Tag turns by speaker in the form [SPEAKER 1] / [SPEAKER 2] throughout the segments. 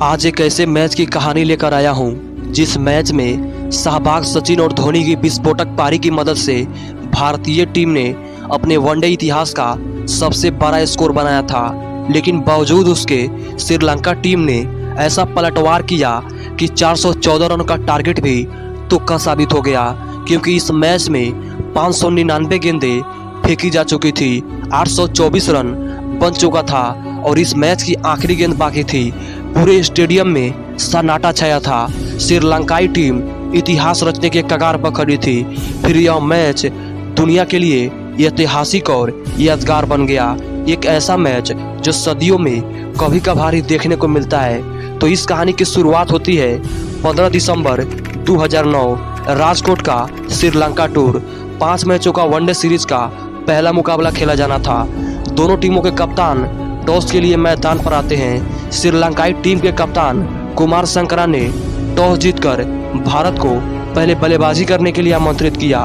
[SPEAKER 1] आज एक ऐसे मैच की कहानी लेकर आया हूं जिस मैच में सहवाग, सचिन और धोनी की विस्फोटक पारी की मदद से भारतीय टीम ने अपने वनडे इतिहास का सबसे बड़ा स्कोर बनाया था। लेकिन बावजूद उसके श्रीलंका टीम ने ऐसा पलटवार किया कि 414 रन का टारगेट भी तुक्का साबित हो गया, क्योंकि इस मैच में 599 गेंदें फेंकी जा चुकी थी, 824 रन बन चुका था और इस मैच की आखिरी गेंद बाकी थी। पूरे स्टेडियम में सन्नाटा छाया था। श्रीलंकाई टीम इतिहास रचने के कगार पर खड़ी थी। फिर यह मैच दुनिया के लिए ऐतिहासिक और यादगार बन गया। एक ऐसा मैच जो सदियों में कभी कभार ही देखने को मिलता है। तो इस कहानी की शुरुआत होती है 15 दिसंबर 2009 राजकोट का श्रीलंका टूर। 5 मैचों का वनडे सीरीज का पहला मुकाबला खेला जाना था। दोनों टीमों के कप्तान टॉस के लिए मैदान पर आते हैं। श्रीलंकाई टीम के कप्तान कुमार संगकारा ने टॉस जीतकर भारत को पहले बल्लेबाजी करने के लिए आमंत्रित किया।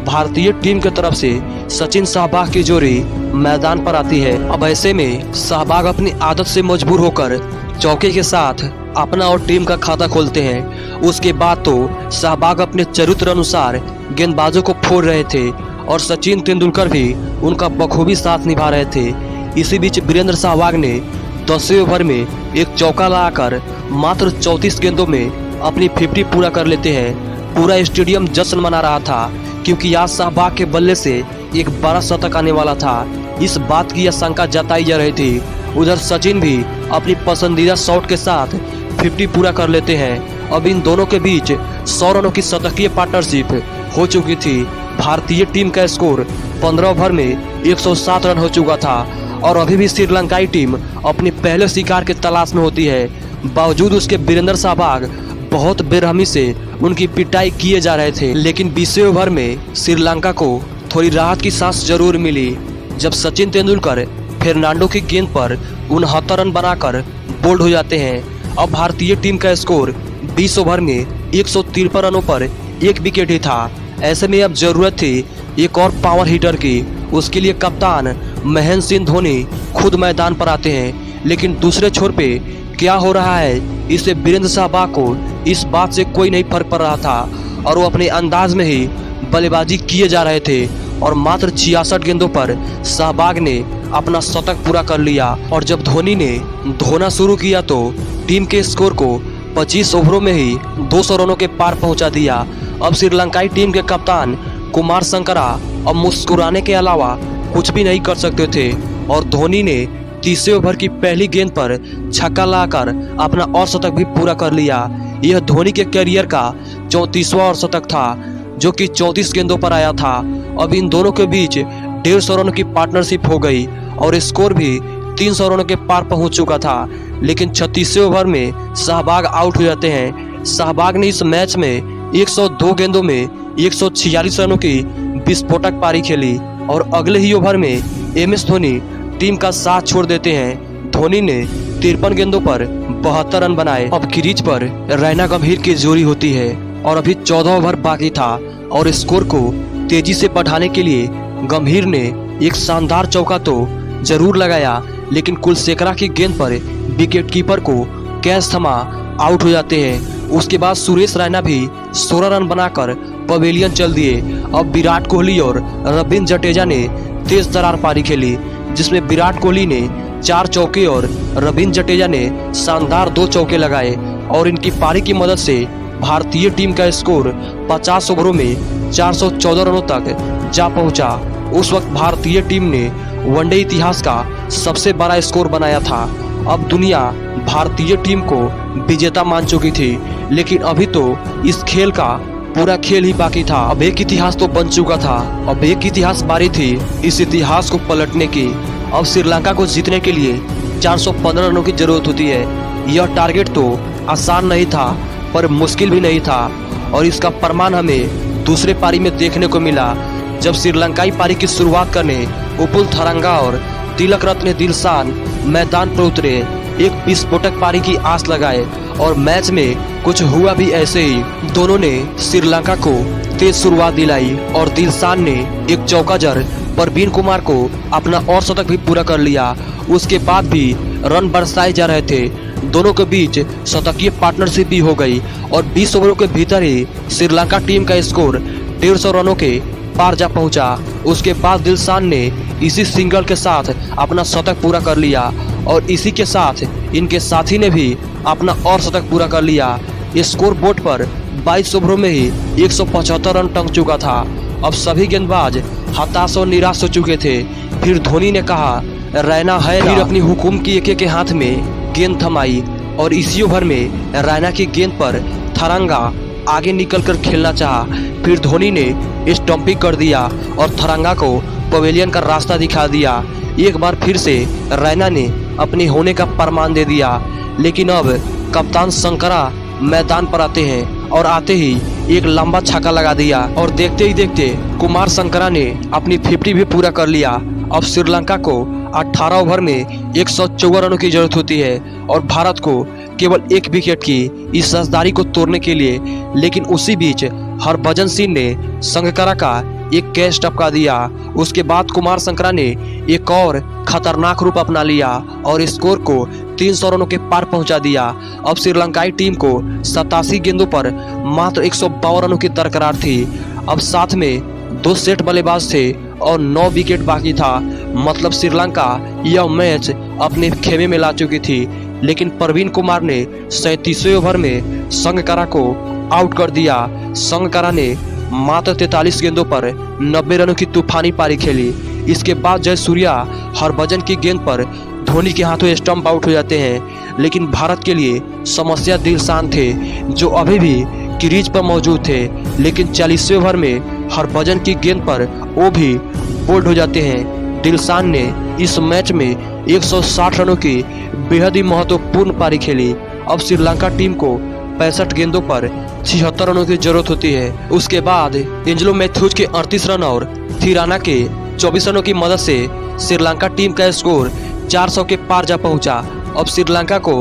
[SPEAKER 1] भारतीय टीम की तरफ से सचिन सहवाग की जोड़ी मैदान पर आती है। अब ऐसे में सहवाग अपनी आदत से मजबूर होकर चौके के साथ अपना और टीम का खाता खोलते हैं। उसके बाद तो सहवाग अपने चरित्र अनुसार गेंदबाजों को फोड़ रहे थे और सचिन तेंदुलकर भी उनका बखूबी साथ निभा रहे थे। इसी बीच वीरेंद्र सहवाग ने 10वें ओवर में एक चौका लगाकर मात्र 34 गेंदों में अपनी 50 पूरा कर लेते हैं। पूरा स्टेडियम जश्न मना रहा था, क्योंकि आज सहवाग के बल्ले से एक बड़ा शतक आने वाला था। इस बात की आशंका जताई जा रही थी। उधर सचिन भी अपनी पसंदीदा शॉट के साथ 50 पूरा कर लेते हैं। अब इन दोनों के बीच 100 रनों की शतकीय पार्टनरशिप हो चुकी थी। भारतीय टीम का स्कोर 15 ओवर में 107 रन हो चुका था और अभी भी श्रीलंकाई टीम अपने पहले शिकार के तलाश में होती है। बावजूद उसके वीरेंद्र सहवाग बहुत बेरहमी से उनकी पिटाई किए जा रहे थे। लेकिन 20वें ओवर में श्रीलंका को थोड़ी राहत की सांस जरूर मिली, जब सचिन तेंदुलकर फर्नांडो की गेंद पर 69 रन बनाकर बोल्ड हो जाते हैं। अब भारतीय टीम का स्कोर 20 ओवर में 153 रनों पर एक विकेट ही था। ऐसे में अब जरूरत थी एक और पावर हिटर की। उसके लिए कप्तान महेंद्र सिंह धोनी खुद मैदान पर आते हैं। लेकिन दूसरे छोर पे क्या हो रहा है, इससे वीरेंद्र सहवाग को इस बात से कोई नहीं फर्क पड़ रहा था और वो अपने अंदाज में ही बल्लेबाजी किए जा रहे थे और मात्र 66 गेंदों पर सहवाग ने अपना शतक पूरा कर लिया। और जब धोनी ने धोना शुरू किया तो टीम के स्कोर को 25 ओवरों में ही 200 रनों के पार पहुंचा दिया। अब श्रीलंकाई टीम के कप्तान कुमार संगकारा अब मुस्कुराने के अलावा कुछ भी नहीं कर सकते थे और धोनी ने 30वें ओवर की पहली गेंद पर छक्का लगाकर अपना और शतक भी पूरा कर लिया। यह धोनी के करियर का 34वां और शतक था, जो कि 34 गेंदों पर आया था। अब इन दोनों के बीच 150 रनों की पार्टनरशिप हो गई और स्कोर भी 300 रनों के पार पहुंच चुका था। लेकिन 36वें ओवर में सहवाग आउट हो जाते हैं। सहवाग ने इस मैच में 102 गेंदों में 146 रनों की विस्फोटक पारी खेली और अगले ही ओवर में MS धोनी टीम का साथ छोड़ देते हैं। धोनी ने 53 गेंदों पर 72 रन बनाए। अब क्रीज पर रैना गंभीर की जोड़ी होती है और अभी 14 ओवर बाकी था और स्कोर को तेजी से बढ़ाने के लिए गंभीर ने एक शानदार चौका तो जरूर लगाया, लेकिन कुलशेखरा की गेंद पर विकेटकीपर को कैच थमा आउट हो जाते हैं। उसके बाद सुरेश रैना भी 16 रन बनाकर पवेलियन चल दिए। अब विराट कोहली और रविंद्र जडेजा ने तेज तर्रार पारी खेली, जिसमें विराट कोहली ने 4 चौके और रविंद्र जडेजा ने शानदार 2 चौके लगाए और इनकी पारी की मदद से भारतीय टीम का स्कोर 50 ओवरों में 414 रनों तक जा पहुंचा। उस वक्त भारतीय टीम ने वनडे इतिहास का सबसे बड़ा स्कोर बनाया था। अब दुनिया भारतीय टीम को विजेता मान चुकी थी, लेकिन अभी तो इस खेल का पूरा खेल ही बाकी था। अब एक इतिहास तो बन चुका था, अब एक इतिहास बारी थी इस इतिहास को पलटने की। अब श्रीलंका को जीतने के लिए 415 रनों की जरूरत होती है। यह टारगेट तो आसान नहीं था, पर मुश्किल भी नहीं था और इसका प्रमाण हमें दूसरे पारी में देखने को मिला, जब श्रीलंकाई पारी की शुरुआत करने उपुल थरंगा और तिलक रत्ने दिलशान मैदान पर उतरे। एक विस्फोटक पारी की आस लगाए और मैच में कुछ हुआ भी ऐसे ही। दोनों ने श्रीलंका को तेज शुरुआत दिलाई और दिलशान ने एक चौका जड़ परवीन कुमार को अपना और शतक भी पूरा कर लिया। उसके बाद भी रन बरसाए जा रहे थे। दोनों के बीच शतकीय पार्टनरशिप भी हो गई और 20 ओवरों के भीतर ही श्रीलंका टीम का स्कोर 150 रनों के पार जा पहुंचा। उसके बाद दिलशान ने इसी सिंगल के साथ अपना शतक पूरा कर लिया और इसी के साथ इनके साथी ने भी अपना और शतक पूरा कर लिया। स्कोर बोर्ड पर 22 ओवरों में ही 175 रन टंग चुका था। अब सभी गेंदबाज हताश और निराश हो चुके थे। फिर धोनी ने कहा रैना है ना। फिर अपनी हुकुम की एक के हाथ में गेंद थमाई और इसी ओवर में रैना की गेंद पर थरंगा आगे निकलकर खेलना चाहा। फिर धोनी ने स्टंपिंग कर दिया और थरंगा को पवेलियन का रास्ता दिखा दिया। एक बार फिर से रैना ने अपने होने का प्रमाण दे दिया। लेकिन अब कप्तान संकरा मैदान पर आते हैं और आते ही एक लंबा छक्का लगा दिया और देखते ही देखते कुमार संकरा ने अपनी 50 भी पूरा कर लिया। अब श्रीलंका को 18 ओवर में 154 रनों की जरूरत होती है और भारत को केवल एक विकेट की इस रसदारी को तोड़ने के लिए। लेकिन उसी बीच हरभजन सिंह ने संगकारा का एक कैच टपका दिया। उसके बाद कुमार संकरा ने एक और खतरनाक रूप अपना लिया और स्कोर को 300 रनों के पार पहुंचा दिया। अब श्रीलंकाई टीम को 87 गेंदों पर मात्र 152 रनों की दरकरार थी। अब साथ में 2 सेट बल्लेबाज थे और 9 विकेट बाकी था। मतलब श्रीलंका यह मैच अपने खेमे में ला चुकी थी। लेकिन प्रवीण कुमार ने 37वें ओवर में संगकारा को आउट कर दिया। संगकारा ने मात्र 43 गेंदों पर 90 रनों की तूफानी पारी खेली। इसके बाद जयसूर्या हरभजन की गेंद पर धोनी के हाथों स्टंप आउट हो जाते हैं। लेकिन भारत के लिए समस्या दिलशान थे जो अभी भी क्रीज पर मौजूद थे। लेकिन 40वें ओवर में हरभजन की गेंद पर वो भी बोल्ड हो जाते हैं। दिलशान ने इस मैच में 160 रनों की बेहद ही महत्वपूर्ण पारी खेली। अब श्रीलंका टीम को 65 गेंदों पर 76 रनों की जरूरत होती है। उसके बाद एंजेलो मैथ्यूज के 38 रन और थिराना के 24 रनों की मदद से श्रीलंका टीम का स्कोर 400 के पार जा पहुंचा। अब श्रीलंका को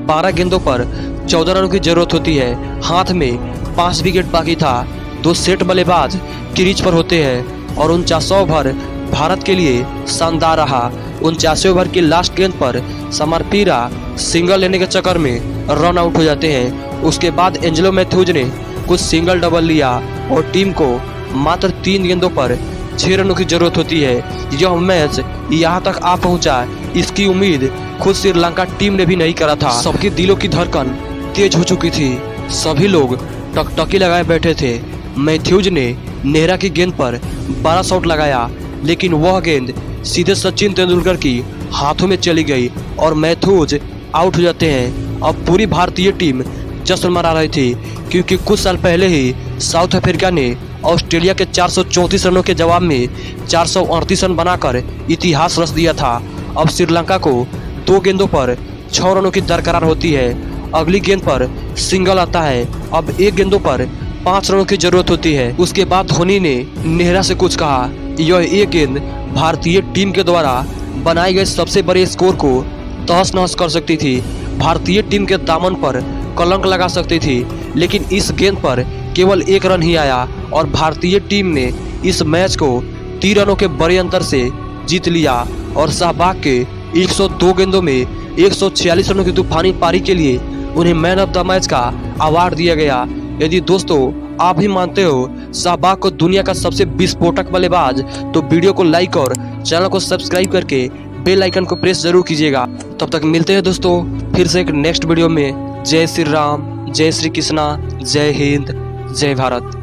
[SPEAKER 1] 12 गेंदों पर 14 रनों की जरूरत होती है। हाथ में 5 विकेट बाकी था। 2 सेट बल्लेबाज क्रीज पर होते हैं और 49 ओवर भारत के लिए शानदार रहा। 49 ओवर की लास्ट गेंद पर समरपीरा सिंगल लेने के चक्कर में रन आउट हो जाते हैं। उसके बाद एंजेलो मैथ्यूज ने कुछ सिंगल डबल लिया और टीम को मात्र 3 गेंदों पर 6 रनों की जरूरत होती है। यह मैच यहाँ तक आ पहुँचा, इसकी उम्मीद खुद श्रीलंका टीम ने भी नहीं करा था। सबके दिलों की धड़कन तेज हो चुकी थी। सभी लोग टकटकी लगाए बैठे थे। मैथ्यूज ने नेहरा की गेंद पर 12 शॉट लगाया लेकिन वह गेंद सीधे सचिन तेंदुलकर की हाथों में चली गई और मैथ्यूज आउट हो जाते हैं। अब पूरी भारतीय टीम जश्न मना रही थी क्योंकि कुछ साल पहले ही साउथ अफ्रीका ने ऑस्ट्रेलिया के 434 रनों के जवाब में 438 रन बनाकर इतिहास रच दिया था। अब श्रीलंका को 2 गेंदों पर 6 रनों की दरकरार होती है। अगली गेंद पर सिंगल आता है। अब 1 गेंदों पर 5 रनों की जरूरत होती है। उसके बाद धोनी ने नेहरा से कुछ कहा। यह एक गेंद भारतीय टीम के द्वारा बनाए गए सबसे बड़े स्कोर को तहस नहस कर सकती थी। भारतीय टीम के दामन पर कलंक लगा सकती थी। लेकिन इस गेंद पर केवल 1 रन ही आया और भारतीय टीम ने इस मैच को 3 रनों के बड़े अंतर से जीत लिया और सहवाग के 102 गेंदों में 146 रनों की तूफानी पारी के लिए उन्हें मैन ऑफ द मैच का अवार्ड दिया गया। यदि दोस्तों आप भी मानते हो सहवाग को दुनिया का सबसे विस्फोटक बल्लेबाज तो वीडियो को लाइक और चैनल को सब्सक्राइब करके बेल आइकन को प्रेस जरूर कीजिएगा। तब तक मिलते हैं दोस्तों फिर से एक नेक्स्ट वीडियो में। जय श्री राम, जय श्री कृष्णा, जय हिंद, जय भारत।